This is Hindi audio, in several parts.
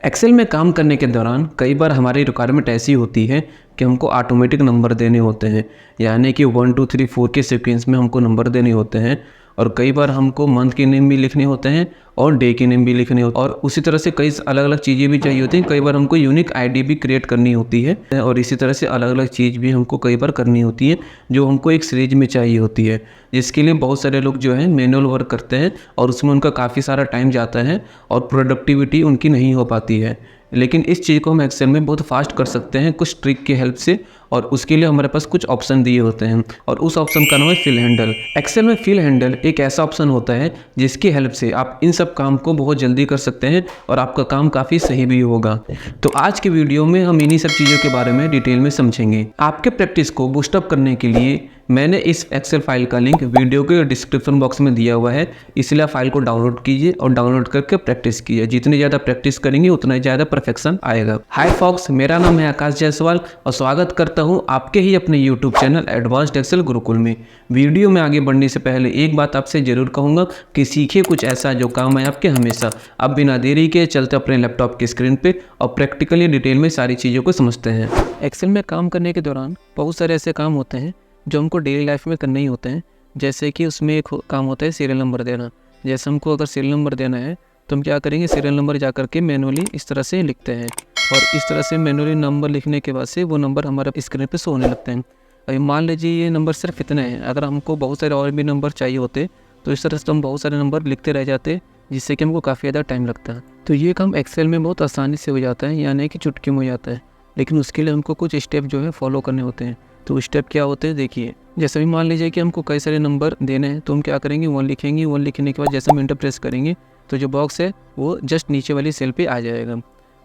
एक्सेल में काम करने के दौरान कई बार हमारी रिक्वायरमेंट ऐसी होती है कि हमको ऑटोमेटिक नंबर देने होते हैं, यानी कि 1 2 3 4 के सीक्वेंस में हमको नंबर देने होते हैं। और कई बार हमको मंथ के नेम भी लिखने होते हैं और डे के नेम भी लिखने होते हैं, और उसी तरह से कई अलग अलग चीज़ें भी चाहिए होती हैं। कई बार हमको यूनिक आईडी भी क्रिएट करनी होती है, और इसी तरह से अलग अलग चीज़ भी हमको कई बार करनी होती है जो हमको एक सीरीज में चाहिए होती है, जिसके लिए बहुत सारे लोग जो है मैनुअल वर्क करते हैं और उसमें उनका काफ़ी सारा टाइम जाता है और प्रोडक्टिविटी उनकी नहीं हो पाती है। लेकिन इस चीज़ को हम एक्सेल में बहुत फास्ट कर सकते हैं कुछ ट्रिक की हेल्प से, और उसके लिए हमारे पास कुछ ऑप्शन दिए होते हैं, और उस ऑप्शन का नाम है फिल हैंडल। एक्सेल में फिल हैंडल एक ऐसा ऑप्शन होता है जिसकी हेल्प से आप इन सब काम को बहुत जल्दी कर सकते हैं और आपका काम काफ़ी सही भी होगा। तो आज की वीडियो में हम इन्हीं सब चीज़ों के बारे में डिटेल में समझेंगे। आपके प्रैक्टिस को बूस्टअप करने के लिए मैंने इस एक्सेल फाइल का लिंक वीडियो के डिस्क्रिप्शन बॉक्स में दिया हुआ है, इसलिए आप फाइल को डाउनलोड कीजिए और डाउनलोड करके प्रैक्टिस कीजिए। जितनी ज़्यादा प्रैक्टिस करेंगे उतना ही ज़्यादा परफेक्शन आएगा। हाय फॉक्स, मेरा नाम है आकाश जायसवाल और स्वागत करता हूं आपके ही अपने YouTube channel advanced excel Gurukul में। वीडियो में आगे बढ़ने से पहले एक बात आपसे ज़रूर कहूँगा कि सीखिए कुछ ऐसा जो काम है आपके हमेशा। अब बिना देरी के चलते अपने लैपटॉप की स्क्रीन पर और प्रैक्टिकली डिटेल में सारी चीज़ों को समझते हैं। एक्सेल में काम करने के दौरान बहुत सारे ऐसे काम होते हैं जो हमको डेली लाइफ में करने ही होते हैं। जैसे कि उसमें एक काम होता है सीरियल नंबर देना। जैसे हमको अगर सीरियल नंबर देना है तो हम क्या करेंगे, सीरियल नंबर जा करके मैनुअली इस तरह से लिखते हैं, और इस तरह से मैनुअली नंबर लिखने के बाद से वो नंबर हमारे स्क्रीन पे शो होने लगते हैं। अभी मान लीजिए ये नंबर सिर्फ इतने हैं, अगर हमको बहुत सारे और भी नंबर चाहिए होते तो इस तरह से हम बहुत सारे नंबर लिखते रह जाते, जिससे कि हमको काफ़ी ज़्यादा टाइम लगता है। तो ये काम एक्सेल में बहुत आसानी से हो जाता है, यानी कि चुटकी में हो जाता है। लेकिन उसके लिए हमको कुछ स्टेप जो है फॉलो करने होते हैं। तो स्टेप क्या होते हैं देखिए। जैसे भी मान लीजिए कि हमको कई सारे नंबर देने हैं, तो हम क्या करेंगे, 1 लिखेंगे। 1 लिखने के बाद जैसे हम एंटर प्रेस करेंगे तो जो बॉक्स है वो जस्ट नीचे वाली सेल पे आ जाएगा।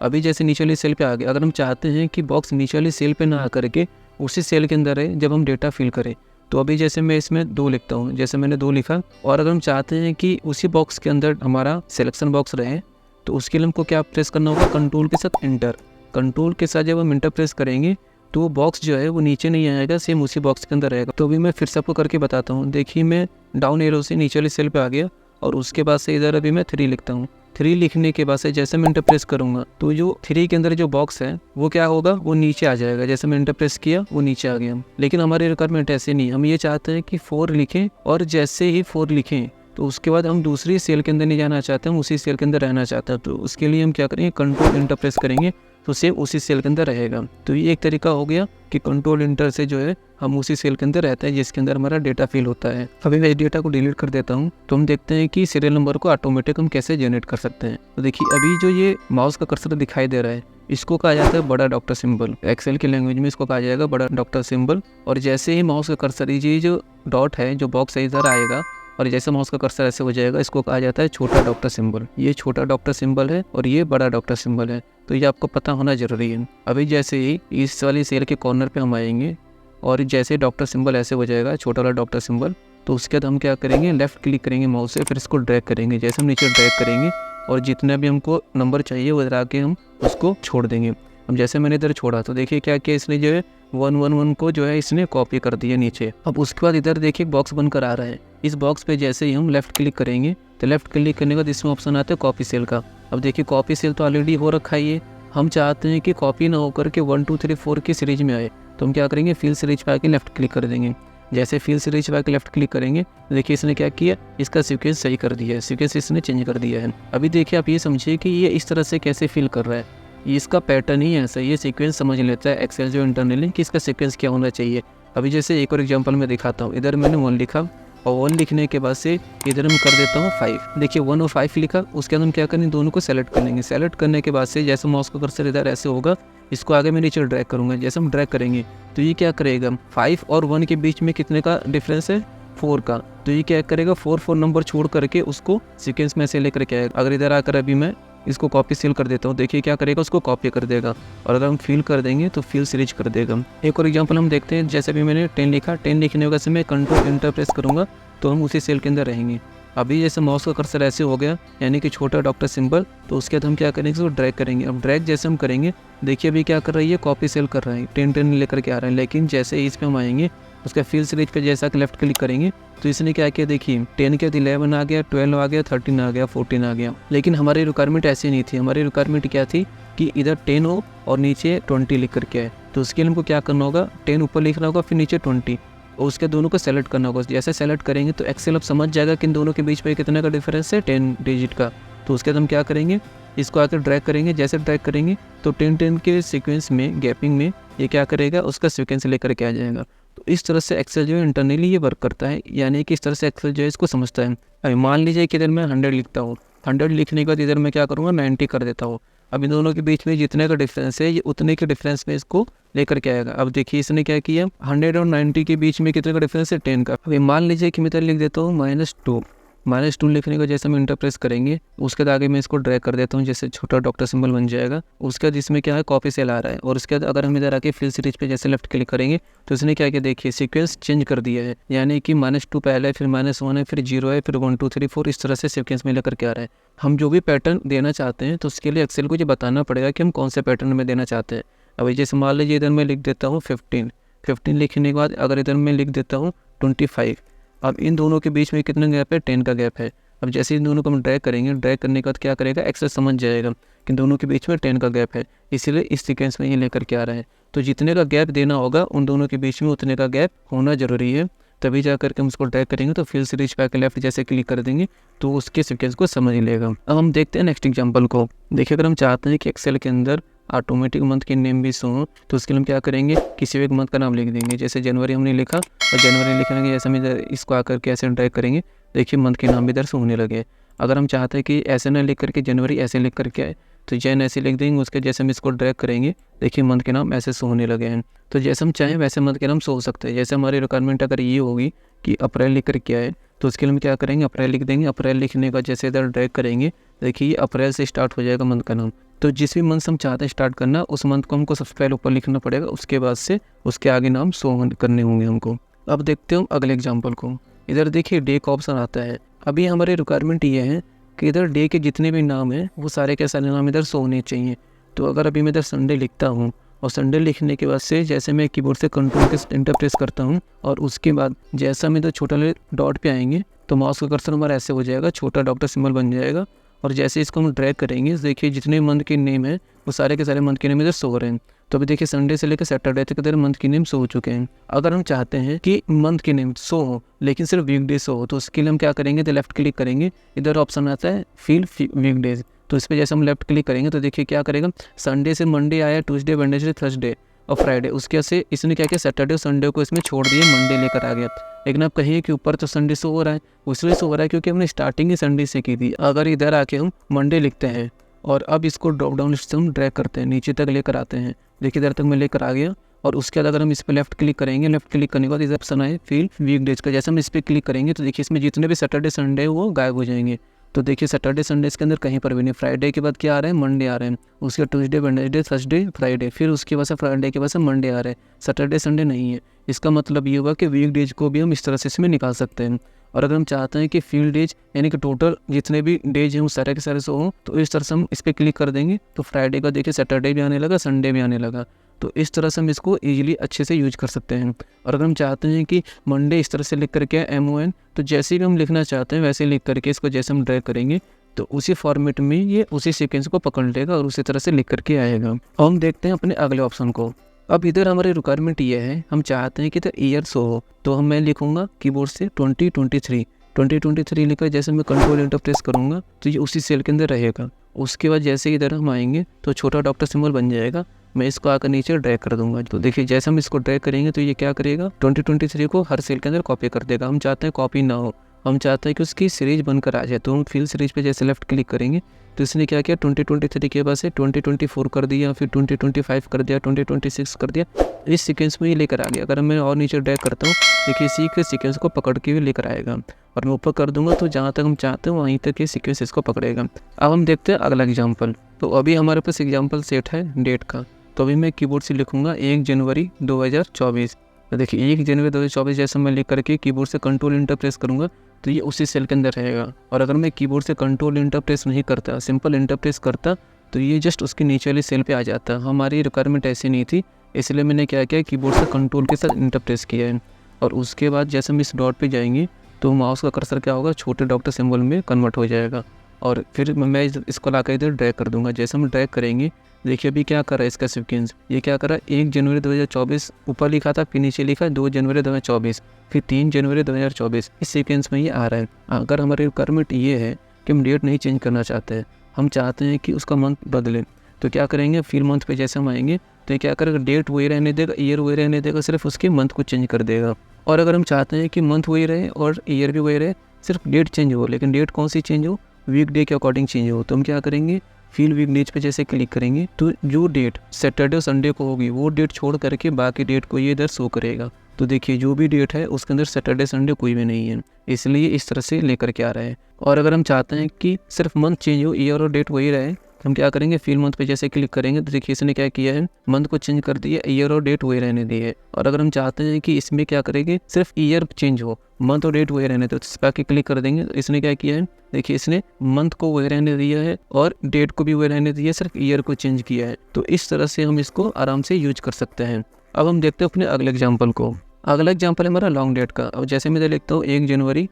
अभी जैसे नीचे वाली सेल पे आ गया, अगर हम चाहते हैं कि बॉक्स नीचे वाली सेल पे ना आ करके उसी सेल के अंदर है जब हम डेटा फिल करें, तो अभी जैसे मैं इसमें 2 लिखता हूँ, जैसे मैंने 2 लिखा। और अगर हम चाहते हैं कि उसी बॉक्स के अंदर हमारा सिलेक्शन बॉक्स रहे, तो उसके लिए हमको क्या प्रेस करना होगा, कंट्रोल के साथ एंटर। कंट्रोल के साथ जब हम एंटर प्रेस करेंगे तो वो बॉक्स जो है वो नीचे नहीं आएगा, सेम उसी बॉक्स के अंदर रहेगा। तो अभी मैं फिर से आपको करके बताता हूँ। देखिए मैं डाउन एरो से नीचे वाली सेल पे आ गया और उसके बाद से इधर अभी मैं 3 लिखता हूँ। 3 लिखने के बाद से जैसे मैं एंटर प्रेस करूँगा तो जो 3 के अंदर जो बॉक्स है वो क्या होगा, वो नीचे आ जाएगा। जैसे मैं एंटर प्रेस किया वो नीचे आ गया। लेकिन हमारी रिक्वायरमेंट ऐसे नहीं, हम ये चाहते हैं कि 4 लिखें, और जैसे ही 4 लिखें तो उसके बाद हम दूसरी सेल के अंदर नहीं जाना चाहते, हम उसी सेल के अंदर रहना चाहते हैं। तो उसके लिए हम क्या करेंगे, कंट्रोल एंटर प्रेस करेंगे तो सेम उसी सेल के अंदर रहेगा। तो ये एक तरीका हो गया कि कंट्रोल एंटर से जो है हम उसी सेल के अंदर रहते हैं जिसके अंदर हमारा डेटा फिल होता है। अभी मैं इस डेटा को डिलीट कर देता हूँ, तो हम देखते हैं कि सीरियल नंबर को ऑटोमेटिक हम कैसे जनरेट कर सकते हैं। तो देखिए अभी जो ये माउस का कर्सर दिखाई दे रहा है, इसको कहा जाता है बड़ा डॉक्टर सिंबल। एक्सेल की लैंग्वेज में इसको कहा जाएगा बड़ा डॉक्टर सिंबल। और जैसे ही माउस का कर्सर, ये जो डॉट है, जो बॉक्स है, इधर आएगा और जैसे माउस का कर्सर ऐसे हो जाएगा, इसको कहा जाता है छोटा डॉक्टर सिंबल। ये छोटा डॉक्टर सिंबल है और ये बड़ा डॉक्टर सिंबल है, तो ये आपको पता होना जरूरी है। अभी जैसे ही इस वाली सेल के कॉर्नर पे हम आएंगे और जैसे डॉक्टर सिंबल ऐसे हो जाएगा, छोटा वाला डॉक्टर सिंबल, तो उसके बाद हम क्या करेंगे, लेफ्ट क्लिक करेंगे माउस से, फिर इसको ड्रैग करेंगे। जैसे हम नीचे ड्रैग करेंगे और जितना भी हमको नंबर चाहिए उधर आके हम उसको छोड़ देंगे। अब जैसे मैंने इधर छोड़ा तो देखिए क्या किया इसने, जो है 111 को जो है इसने कॉपी कर दिया नीचे। अब उसके बाद इधर देखिए बॉक्स बनकर आ रहा है। इस बॉक्स पे जैसे ही हम लेफ्ट क्लिक करेंगे तो लेफ्ट क्लिक करने के बाद इसमें ऑप्शन आता है कॉपी सेल का। अब देखिए कॉपी सेल तो ऑलरेडी हो रखा है, ये हम चाहते हैं कि कॉपी ना होकर के 1 2 3 4 की सीरीज में आए, तो हम क्या करेंगे, फिल सीरीज पे आके लेफ्ट क्लिक कर देंगे। जैसे फिल सीरीज पे आके लेफ्ट क्लिक करेंगे देखिए इसने क्या किया, इसका सीक्वेंस सही कर दिया है, सीक्वेंस इसने चेंज कर दिया है। अभी देखिए आप ये समझिए कि ये इस तरह से कैसे फिल कर रहा है, इसका पैटर्न ही ऐसा, ये सीक्वेंस समझ लेता है एक्सेल जो इंटरनली कि इसका सीक्वेंस क्या होना चाहिए। अभी जैसे एक और एग्जांपल मैं दिखाता हूँ। इधर मैंने 1 लिखा और 1 लिखने के बाद से इधर हम कर देता हूँ 5। देखिए 1 और 5 लिखा, उसके अंदर हम क्या करेंगे, दोनों को सेलेक्ट कर लेंगे। सेलेक्ट करने के बाद से जैसे माउस का कर्सर इधर ऐसे होगा, इसको आगे मैं नीचे ड्रैग करूँगा। जैसे हम ड्रैग करेंगे तो ये क्या करेगा, 5 और 1 के बीच में कितने का डिफरेंस है, 4 का। तो ये क्या करेगा, 4 नंबर छोड़ करके उसको सीक्वेंस में से लेकर के आएगा। अगर इधर आकर अभी मैं इसको कॉपी सेल कर देता हूँ, देखिए क्या करेगा, उसको कॉपी कर देगा। और अगर हम फिल कर देंगे तो फिल सीरीज कर देगा। एक और एग्जांपल हम देखते हैं। जैसे भी मैंने 10 लिखा, 10 लिखने के बाद से मैं कंट्रोल एंटर प्रेस करूँगा तो हम उसी सेल के अंदर रहेंगे। अभी जैसे माउस का कर्सर ऐसे हो गया, यानी कि छोटा डॉक्टर सिंबल, तो उसके बाद हम क्या करेंगे, इसको ड्रैग करेंगे। अब ड्रैग जैसे हम करेंगे देखिए अभी क्या कर रही है, कॉपी सेल कर रहा है, 10 लेकर के आ रहा है। लेकिन जैसे इस पे हम आएंगे, उसका फिल सीरीज पे जैसा कि लेफ्ट क्लिक करेंगे तो इसने क्या किया, देखिए 10 के बाद 11 आ गया, 12 आ गया, 13 आ गया, 14 आ गया। लेकिन हमारी रिक्वायरमेंट ऐसी नहीं थी। हमारी रिक्वायरमेंट क्या थी कि इधर 10 हो और नीचे 20 लिख करके आए। तो उसके लिए हमको क्या करना होगा, 10 ऊपर लिखना होगा, फिर नीचे 20, और उसके दोनों को सेलेक्ट करना होगा। जैसे सेलेक्ट करेंगे तो एक्सेल अब समझ जाएगा कि इन दोनों के बीच में कितने का डिफरेंस है, 10 डिजिट का। तो उसके बाद हम क्या करेंगे, इसको आकर ड्रैग करेंगे। जैसे ड्रैग करेंगे तो 10 के सीक्वेंस में, गैपिंग में ये क्या करेगा, उसका सीक्वेंस लेकर के आ जाएगा। तो इस तरह से एक्सेल जो है इंटरनली ये वर्क करता है, यानी कि इस तरह से एक्सेल जो है इसको समझता है। अभी मान लीजिए कि इधर मैं 100 लिखता हूँ, 100 लिखने के बाद इधर मैं क्या करूँगा, 90 कर देता हूँ। अब इन दोनों के बीच में जितने का डिफरेंस है, ये उतने के डिफरेंस में इसको लेकर के आएगा। अब देखिए इसने क्या किया, 100 और 90 के बीच में कितने का डिफरेंस है, 10 का। अभी मान लीजिए कि मैं इधर लिख देता हूँ -2। -2 लिखने का जैसे हम इंटर प्रेस करेंगे, उसके बाद आगे मैं इसको ड्रैग कर देता हूँ, जैसे छोटा डॉक्टर सिंबल बन जाएगा। उसके बाद इसमें क्या है, कॉपी सेल आ रहा है। और उसके बाद अगर हम इधर आके फिल सीरीज पे जैसे लेफ्ट क्लिक करेंगे तो इसने क्या किया, देखिए सीक्वेंस चेंज कर दिया है, यानी कि -2 पहले है, फिर -1 है, फिर 0 है, फिर 1 2 3 4, इस तरह से सीक्वेंस में लेकर के आ रहा है। हम जो भी पैटर्न देना चाहते हैं तो उसके लिए एक्सेल को ये बताना पड़ेगा कि हम कौन से पैटर्न में देना चाहते हैं। अभी जैसे मान लीजिए इधर मैं लिख देता हूँ 15 लिखने के बाद अगर इधर मैं लिख देता हूँ 25। अब इन दोनों के बीच में कितना गैप है, 10 का गैप है। अब जैसे इन दोनों को हम ड्रैग करेंगे, ड्रैग करने के बाद क्या करेगा, एक्सेल समझ जाएगा कि दोनों के बीच में 10 का गैप है, इसीलिए इस सीक्वेंस में ये लेकर के आ रहा है। तो जितने का गैप देना होगा उन दोनों के बीच में उतने का गैप होना जरूरी है, तभी जा करके हम उसको ड्रैग करेंगे। तो फिल सीरीज पे आकर लेफ्ट जैसे क्लिक कर देंगे तो उसके सीक्वेंस को समझ लेगा। अब हम देखते हैं नेक्स्ट एग्जाम्पल को। देखिए अगर हम चाहते हैं कि एक्सेल के अंदर ऑटोमेटिक मंथ के नेम भी शो हो, तो उसके लिए हम क्या करेंगे, किसी एक मंथ का नाम लिख देंगे। जैसे जनवरी हमने लिखा, और जनवरी लिखने के जैसे हम इधर इसको आकर के ऐसे ड्रैग करेंगे, देखिए मंथ के नाम भी इधर शो होने लगे। अगर हम चाहते हैं कि ऐसे ना लिख करके जनवरी ऐसे लिख करके आए, तो जैन ऐसे लिख देंगे। उसके जैसे हम इसको ड्रैग करेंगे, देखिए मंथ के नाम ऐसे शो होने लगे हैं। तो जैसे हम चाहें वैसे मंथ के नाम शो हो सकते हैं। जैसे हमारी रिक्वायरमेंट अगर ये होगी कि अप्रैल लिख करके आए, तो उसके लिए हम क्या करेंगे, अप्रैल लिख देंगे। अप्रैल लिखने का जैसे इधर ड्रैग करेंगे, देखिए ये अप्रैल से स्टार्ट हो जाएगा मंथ का नाम। तो जिस भी मंथ हम चाहते हैं स्टार्ट करना, उस मंथ को हमको सबसे पहले ऊपर लिखना पड़ेगा, उसके बाद से उसके आगे नाम शो करने होंगे हमको। अब देखते हैं अगले एग्जाम्पल को। इधर देखिए डे का ऑप्शन आता है। अभी हमारी रिक्वायरमेंट ये है कि इधर डे के जितने भी नाम हैं वो सारे के सारे नाम इधर शो होने चाहिए। तो अगर अभी मैं इधर संडे लिखता हूँ, और संडे लिखने के बाद से जैसे मैं कीबोर्ड से कंट्रोल के एंटर प्रेस करता हूँ, और उसके बाद जैसा मैं इधर छोटा डॉट पे आएंगे तो माउस का कर्सर हमारा ऐसे हो जाएगा, छोटा डॉक्टर सिंबल बन जाएगा। और जैसे इसको हम ड्रैग करेंगे, देखिए जितने मंथ के नेम है वो सारे के सारे मंथ के नेम इधर शो हो रहे हैं। तो अभी देखिए संडे से लेकर सैटरडे तक इधर मंथ के नेम शो हो चुके हैं। अगर हम चाहते हैं कि मंथ के नेम शो हो लेकिन सिर्फ वीकडेज शो हो, तो उसके लिए हम क्या करेंगे, तो लेफ्ट क्लिक करेंगे, इधर ऑप्शन आता है फिल वीकडेज। तो इस पर जैसे हम लेफ्ट क्लिक करेंगे तो देखिए क्या करेगा, संडे से मंडे आया, ट्यूसडे, वेडनेसडे, थर्सडे और फ्राइडे। उसके से इसने क्या किया, सैटरडे और संडे को इसमें छोड़ दिए, मंडे लेकर आ गया। लेकिन आप कहिए कि ऊपर तो संडे शो हो रहा है, इसलिए शो हो रहा है क्योंकि हमने स्टार्टिंग ही संडे से की थी। अगर इधर आके हम मंडे लिखते हैं और अब इसको ड्रॉप डाउन लिस्ट से हम ड्रैग करते हैं, नीचे तक लेकर आते हैं, देखिए इधर तक मैं लेकर आ गया। और उसके बाद अगर हम इस पर लेफ्ट क्लिक करेंगे, लेफ्ट क्लिक करने के बाद इस ऑप्शन आए फिल वीकडेज का, जैसे हम इस पर क्लिक करेंगे तो देखिए इसमें जितने भी सैटरडे संडे वो गायब हो जाएंगे। तो देखिए सैटरडे संडे इसके अंदर कहीं पर भी नहीं। फ्राइडे के बाद क्या आ रहा है, मंडे आ रहे हैं। उसके बाद ट्यूसडे, वेडनेसडे, थर्सडे, फ्राइडे, फिर उसके बाद से फ्राइडे के बाद से मंडे आ रहे हैं, सैटरडे संडे नहीं है। इसका मतलब ये हुआ कि वीक डेज को भी हम इस तरह से इसमें निकाल सकते हैं। और अगर हम चाहते हैं कि फील्ड डेज यानी कि टोटल जितने भी डेज हैं वो सारे के सारे सो हों, तो इस तरह से हम इस पर क्लिक कर देंगे तो फ्राइडे का देखिए सैटरडे भी आने लगा, संडे भी आने लगा। तो इस तरह से हम इसको ईजिली अच्छे से यूज कर सकते हैं। और अगर हम चाहते हैं कि मंडे इस तरह से लिख करके MON, तो जैसे भी हम लिखना चाहते हैं वैसे लिख करके इसको जैसे हम ड्रैग करेंगे तो उसी फॉर्मेट में ये उसी सीक्वेंस को पकड़ लेगा और उसी तरह से लिख करके आएगा। अब हम देखते हैं अपने अगले ऑप्शन को। अब इधर हमारी रिक्वायरमेंट ये है, हम चाहते हैं कि इधर ईयर शो हो, तो मैं लिखूंगा कीबोर्ड से 2023 लिखकर जैसे मैं कंट्रोल एंटर प्रेस करूंगा तो ये उसी सेल के अंदर रहेगा। उसके बाद जैसे इधर हम आएंगे तो छोटा डॉक्टर सिंबल बन जाएगा, मैं इसको आकर नीचे ड्रैग कर दूंगा। तो देखिए जैसे हम इसको ड्रैग करेंगे तो ये क्या करेगा, 2023 को हर सेल के अंदर कॉपी कर देगा। हम चाहते हैं कॉपी ना हो, हम चाहते हैं कि उसकी सीरीज बनकर आ जाए। तो हम फिल सीरीज पे जैसे लेफ्ट क्लिक करेंगे तो इसने क्या किया, 2023 के बाद से 2024 कर दिया, फिर 2025 कर दिया, 2026 कर दिया। इस सीक्वेंस में ये लेकर आ गया। अगर मैं और नीचे ड्रैग करता हूँ देखिए इसी के सीक्वेंस को पकड़ के भी लेकर आएगा, और मैं ऊपर कर दूंगा तो जहाँ तक हम चाहते हैं वहीं तक ये सीक्वेंस इसको पकड़ेगा। अब हम देखते हैं अगला एग्जाम्पल। तो अभी हमारे पास एग्जाम्पल सेट है डेट का, तो अभी मैं कीबोर्ड से लिखूंगा 1 जनवरी 2024। तो देखिए 1 जनवरी 2024 जैसे मैं लिख करके कीबोर्ड से कंट्रोल एंटर प्रेस करूंगा तो ये उसी सेल के अंदर रहेगा। और अगर मैं कीबोर्ड से कंट्रोल एंटर प्रेस नहीं करता, सिंपल एंटर प्रेस करता, तो ये जस्ट उसके नीचे वाली सेल पे आ जाता। हमारी रिक्वायरमेंट ऐसी नहीं थी, इसलिए मैंने क्या किया, कीबोर्ड से कंट्रोल के साथ एंटर प्रेस किया है। और उसके बाद जैसे हम इस डॉट पे जाएंगे तो माउस का कर्सर क्या होगा, छोटे डॉक्टर सिंबल में कन्वर्ट हो जाएगा। और फिर मैं इसको ला कर इधर ड्रैग कर दूंगा। जैसे हम ड्रैग करेंगे, देखिए अभी क्या कर रहा है इसका सीक्वेंस, ये क्या कर रहा है, 1 जनवरी 2024 ऊपर लिखा था, फिर नीचे लिखा 2 जनवरी 2024, फिर 3 जनवरी 2024, इस सीक्वेंस में ये आ रहा है। अगर हमारी रिक्वायरमेंट ये है कि हम डेट नहीं चेंज करना चाहते हैं, हम चाहते हैं कि उसका मंथ बदले, तो क्या करेंगे, फिल मंथ पे जैसे हम आएंगे तो ये क्या करेगा, डेट वही रहने देगा, ईयर वही रहने देगा, सिर्फ उसके मंथ को चेंज कर देगा। और अगर हम चाहते हैं कि मंथ वही रहे और ईयर भी वही रहे, सिर्फ डेट चेंज हो, लेकिन डेट कौन सी चेंज हो, वीकडे के अकॉर्डिंग चेंज हो, तो हम क्या करेंगे, फील वीकडेज पे जैसे क्लिक करेंगे तो जो डेट सैटरडे और संडे को होगी वो डेट छोड़ करके बाकी डेट को ये इधर शो करेगा। तो देखिए जो भी डेट है उसके अंदर सैटरडे संडे कोई भी नहीं है, इसलिए इस तरह से लेकर के आ रहा है। और अगर हम चाहते हैं कि सिर्फ मंथ चेंज हो, ईयर और डेट वही रहे, हम क्या करेंगे, फील मंथ पे जैसे क्लिक करेंगे तो देखिए इसने क्या किया है, मंथ को चेंज कर दिया, ईयर और डेट वही रहने दी है। और अगर हम चाहते हैं कि इसमें क्या करेंगे, सिर्फ ईयर चेंज हो, मंथ और डेट वही रहने, तो इस पर क्लिक कर देंगे तो इसने क्या किया है, देखिए इसने मंथ को वही रहने दिया है और डेट को भी वही रहने दिया है, सिर्फ ईयर को चेंज किया है। तो इस तरह से हम इसको आराम से यूज कर सकते हैं। अब हम देखते हैं अपने अगले एग्जाम्पल को। अगला एग्जाम्पल है हमारा लॉन्ग डेट का। अब जैसे मैं लिखता हूँ 1 जनवरी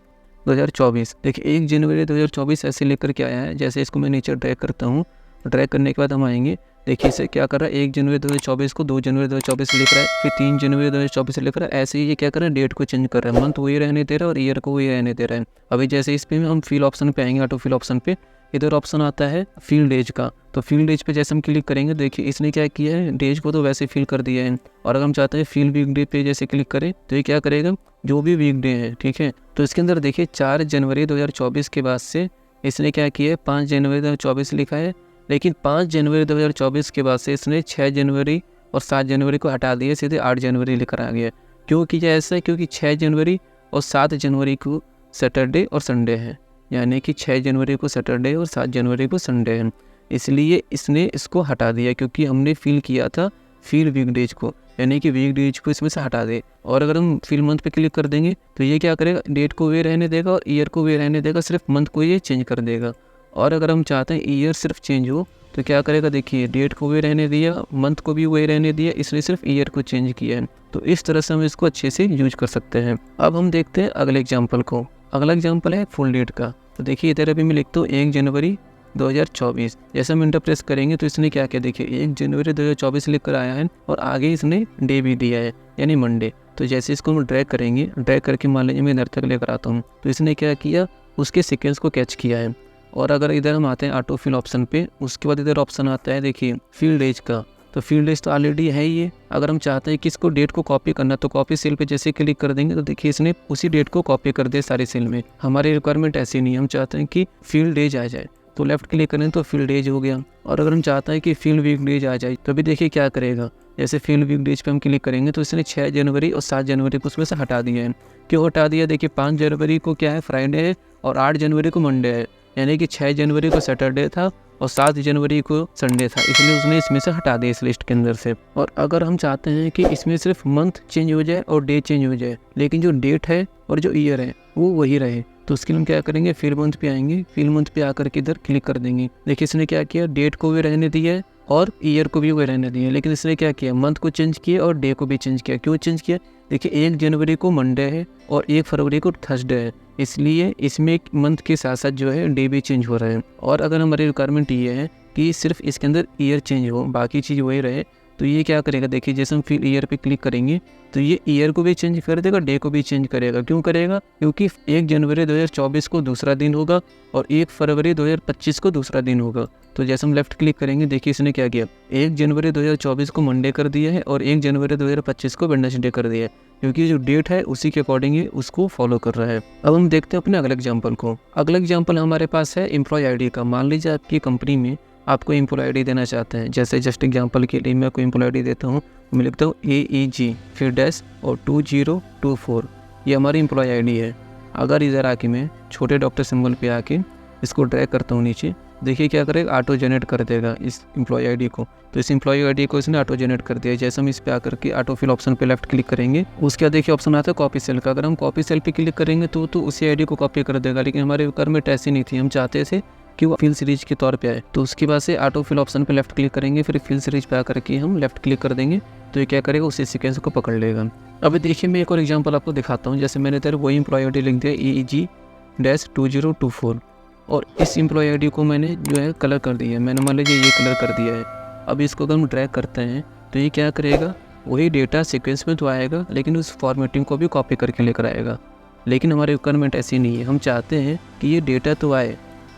2024, देखिए 1 जनवरी 2024 ऐसे लेकर के आया है। जैसे इसको मैं नीचे ड्रैग करता हूँ, ड्रैग करने के बाद हम आएंगे, देखिए इसे क्या कर रहा है, 1 जनवरी 2024 को 2 जनवरी 2024 लिख रहा है, फिर 3 जनवरी 2024 लिख रहा है। ऐसे ही ये क्या कर रहा है, डेट को चेंज कर रहा है, मंथ वही रहने दे रहा है और ईयर को वही रहने दे रहा है। अभी जैसे इस पे हम फील ऑप्शन पे आएंगे, ऑटो फील ऑप्शन पे, इधर ऑप्शन आता है फील्ड एज का, तो फील्ड एज पे जैसे हम क्लिक करेंगे, देखिए इसने क्या किया है, डेज को तो वैसे फिल कर दिया है। और अगर हम चाहते हैं फील्ड वीकडे पे जैसे क्लिक करें तो ये क्या करेगा, जो भी वीकडे है, ठीक है, तो इसके अंदर देखिए 4 जनवरी 2024 के बाद से इसने क्या किया है, 5 जनवरी 2024 लिखा है, लेकिन 5 जनवरी 2024 के बाद से इसने 6 जनवरी और 7 जनवरी को हटा दिया, सीधे 8 जनवरी लिखकर आ गया। क्यों किया ऐसा है, क्योंकि 6 जनवरी और 7 जनवरी को सैटरडे और संडे है, यानी कि 6 जनवरी को सैटरडे और 7 जनवरी को संडे है, इसलिए इसने इसको हटा दिया, क्योंकि हमने फिल किया था फील वीकडेज को, यानी कि वीकडेज को इसमें से हटा दे। और अगर हम फील मंथ पे क्लिक कर देंगे तो ये क्या करेगा, डेट को वे रहने देगा और ईयर को वे रहने देगा, सिर्फ मंथ को ये चेंज कर देगा। और अगर हम चाहते हैं ईयर सिर्फ चेंज हो तो क्या करेगा, देखिए डेट को भी रहने दिया, मंथ को भी वही रहने दिया, इसलिए सिर्फ ईयर को चेंज किया है। तो इस तरह से हम इसको अच्छे से यूज कर सकते हैं। अब हम देखते हैं अगले एग्जाम्पल को। अगला एग्जाम्पल है फुल डेट का। तो देखिए इधर अभी मैं लिखता हूँ 1 जनवरी 2024, जैसे हम इंटर प्रेस करेंगे तो इसने क्या किया, देखिए 1 जनवरी 2024 लिख कर आया है और आगे इसने डे भी दिया है, यानी मंडे। तो जैसे इसको हम ड्रैग करेंगे, ड्रैग करके मान लीजिए मैं इधर तक लेकर आता हूँ, तो इसने क्या किया, उसके सीक्वेंस को कैच किया है। और अगर इधर हम आते हैं ऑटो फिल ऑप्शन पे, उसके बाद इधर ऑप्शन आता है देखिए फील्ड एज का, तो फील्ड एज तो ऑलरेडी है ही है। अगर हम चाहते हैं कि इसको डेट को कॉपी करना तो कॉपी सेल पे जैसे क्लिक कर देंगे तो देखिए इसने उसी डेट को कॉपी कर दिया सारी सेल में। हमारी रिक्वायरमेंट ऐसी नहीं है, हम चाहते हैं कि फील्ड एज आ जाए, तो लेफ्ट क्लिक करें तो फील्ड एज हो गया। और अगर हम चाहते हैं कि फील्ड वीकडेज आ जाए तो भी देखिए क्या करेगा, जैसे फील्ड वीकडेज पे हम क्लिक करेंगे तो इसने 6 जनवरी और 7 जनवरी को उसमें से हटा दिया है। क्यों हटा दिया, देखिए 5 जनवरी को क्या है, फ्राइडे है और 8 जनवरी को मंडे है, यानी कि 6 जनवरी को सैटरडे था और 7 जनवरी को संडे था, इसलिए उसने इसमें से हटा दिया इस लिस्ट के अंदर से। और अगर हम चाहते हैं कि इसमें सिर्फ मंथ चेंज हो जाए और डे चेंज हो जाए, लेकिन जो डेट है और जो ईयर है वो वही रहे, तो उसके लिए हम क्या करेंगे, फील मंथ पे आएंगे, फील मंथ पे आकर के इधर क्लिक कर देंगे। देखिए इसने क्या किया, डेट को भी रहने दिया है और ईयर को भी वही रहने दिया, लेकिन इसने क्या किया, मंथ को चेंज किया और डे को भी चेंज किया। क्यों चेंज किया, देखिए 1 जनवरी को मंडे है और 1 फरवरी को थर्सडे है, इसलिए इसमें मंथ के साथ साथ जो है डे भी चेंज हो रहा है। और अगर हमारी रिक्वायरमेंट ये है कि सिर्फ इसके अंदर ईयर चेंज हो, बाकी चीज़ वही रहे, तो ये क्या करेगा, देखिए जैसे हम फिर ईयर पे क्लिक करेंगे तो ये ईयर को भी चेंज कर देगा, डे को भी चेंज करेगा। क्यों करेगा, क्योंकि 1 जनवरी 2024 को दूसरा दिन होगा और 1 फरवरी 2025 को दूसरा दिन होगा। तो जैसे हम लेफ्ट क्लिक करेंगे, देखिए इसने क्या किया, 1 जनवरी 2024 को मंडे कर दिया है और 1 जनवरी 2025 को वेडनेसडे कर दिया है, क्योंकि जो डेट है उसी के अकॉर्डिंग ही उसको फॉलो कर रहा है। अब हम देखते हैं अपने अगले एग्जाम्पल को। अगला एग्जाम्पल हमारे पास है एम्प्लॉय आईडी का। मान लीजिए आपकी कंपनी में आपको एम्प्लॉय आईडी देना चाहते हैं, जैसे जस्ट एग्जांपल के लिए मैं कोई एम्प्लॉय आईडी देता हूँ, मैं लिखता हूँ AEG फिर डैश और 2024, ये हमारी एम्प्लॉय आईडी है। अगर इधर आके मैं छोटे डॉक्टर सिंबल पे आके इसको ड्रैग करता हूँ नीचे, देखिए क्या करेगा, ऑटो जनरेट कर देगा इस एम्प्लॉय आईडी को। तो इस एम्प्लॉय आईडी को इसने ऑटो जनरेट कर दिया। जैसे हम इस पे आकर के ऑटो फिल ऑप्शन पे लेफ्ट क्लिक करेंगे, उसके बाद देखिए ऑप्शन आता है कॉपी सेल का। अगर हम कॉपी सेल पे क्लिक करेंगे तो उसी आईडी को कॉपी कर देगा, लेकिन हमारे रिक्वायरमेंट ऐसी नहीं थी, हम चाहते थे कि वो फिल सीरीज के तौर पे आए। तो उसके बाद से ऑटो फिल ऑप्शन पे लेफ्ट क्लिक करेंगे, फिर फिल सीरीज पे आकर के हम लेफ्ट क्लिक कर देंगे तो ये क्या करेगा, उसी सीक्वेंस को पकड़ लेगा। अभी देखिए मैं एक और एग्जांपल आपको दिखाता हूँ। जैसे मैंने तेरे वही एम्प्लॉय आईडी लिख दिया EEG-2024 और इस एम्प्लॉय आईडी को मैंने जो है कलर कर दिया है। मैंने मान लीजिए ये कलर कर दिया है। अब इसको अगर हम ड्रैग करते हैं तो ये क्या करेगा, वही डेटा सीक्वेंस में तो आएगा लेकिन उस फॉर्मेटिंग को भी कॉपी करके लेकर आएगा। लेकिन हमारी रिक्वायरमेंट ऐसी नहीं है। हम चाहते हैं कि ये डेटा तो आए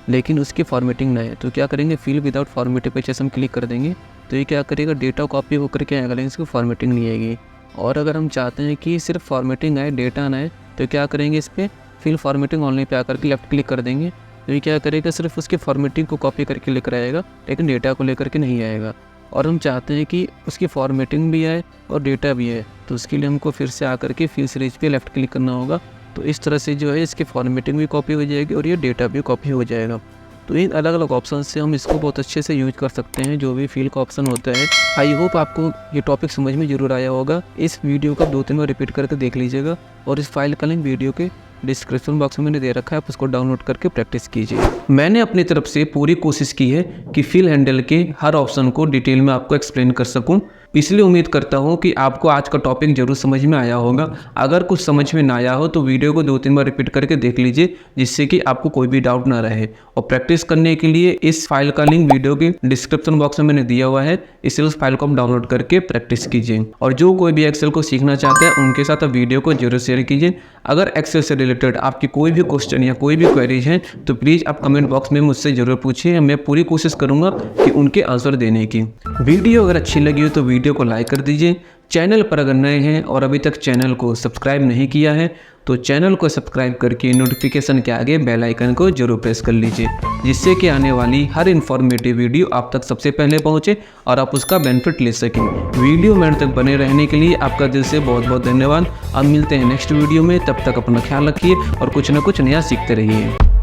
लेकिन उसकी फॉर्मेटिंग ना आए। तो क्या करेंगे, फिल विदाउट फॉर्मेटिंग पे जैसे हम क्लिक कर देंगे तो ये क्या करेगा, डेटा कॉपी होकर के आएगा लेकिन इसकी फॉर्मेटिंग नहीं आएगी। और अगर हम चाहते हैं कि सिर्फ फॉर्मेटिंग आए, डेटा ना आए, तो क्या करेंगे, इस पर फिल फॉर्मेटिंग ऑनलाइन पे आकर के लेफ्ट क्लिक कर देंगे तो ये क्या करेगा, सिर्फ उसकी फॉर्मेटिंग को कॉपी करके लेकर आएगा लेकिन डेटा को लेकर के नहीं आएगा। और हम चाहते हैं कि उसकी फॉर्मेटिंग भी आए और डेटा भी आए, तो उसके लिए हमको फिर से आकर के फिल सीरीज पे लेफ्ट क्लिक करना होगा। तो इस तरह से जो है इसकी फॉर्मेटिंग भी कॉपी हो जाएगी और ये डेटा भी कॉपी हो जाएगा। तो इन अलग अलग ऑप्शन से हम इसको बहुत अच्छे से यूज कर सकते हैं, जो भी फील का ऑप्शन होता है। आई होप आपको ये टॉपिक समझ में ज़रूर आया होगा। इस वीडियो को 2-3 बार रिपीट करके देख लीजिएगा और इस फाइल का लिंक वीडियो के डिस्क्रिप्शन बॉक्स में मैंने दे रखा है, आप उसको डाउनलोड करके प्रैक्टिस कीजिए। मैंने अपनी तरफ से पूरी कोशिश की है कि फिल हैंडल के हर ऑप्शन को डिटेल में आपको एक्सप्लेन कर सकूं, इसलिए उम्मीद करता हूं कि आपको आज का टॉपिक जरूर समझ में आया होगा। अगर कुछ समझ में ना आया हो तो वीडियो को 2-3 बार रिपीट करके देख लीजिए, जिससे कि आपको कोई भी डाउट ना रहे। और प्रैक्टिस करने के लिए इस फाइल का लिंक वीडियो के डिस्क्रिप्शन बॉक्स में मैंने दिया हुआ है, इसलिए उस फाइल को आप डाउनलोड करके प्रैक्टिस कीजिए। और जो कोई भी एक्सेल को सीखना चाहते हैं उनके साथ आप वीडियो को जरूर शेयर कीजिए। अगर एक्सेल से रिलेटेड आपकी कोई भी क्वेश्चन या कोई भी क्वेरीज है तो प्लीज़ आप कमेंट बॉक्स में मुझसे ज़रूर पूछिए, मैं पूरी कोशिश करूँगा कि उनके आंसर देने की। वीडियो अगर अच्छी लगी हो तो वीडियो को लाइक कर दीजिए। चैनल पर अगर नए हैं और अभी तक चैनल को सब्सक्राइब नहीं किया है तो चैनल को सब्सक्राइब करके नोटिफिकेशन के आगे बेल आइकन को जरूर प्रेस कर लीजिए, जिससे कि आने वाली हर इन्फॉर्मेटिव वीडियो आप तक सबसे पहले पहुंचे और आप उसका बेनिफिट ले सकें। वीडियो में अंत तक बने रहने के लिए आपका दिल से बहुत बहुत धन्यवाद। अब मिलते हैं नेक्स्ट वीडियो में, तब तक अपना ख्याल रखिए और कुछ ना कुछ नया सीखते रहिए।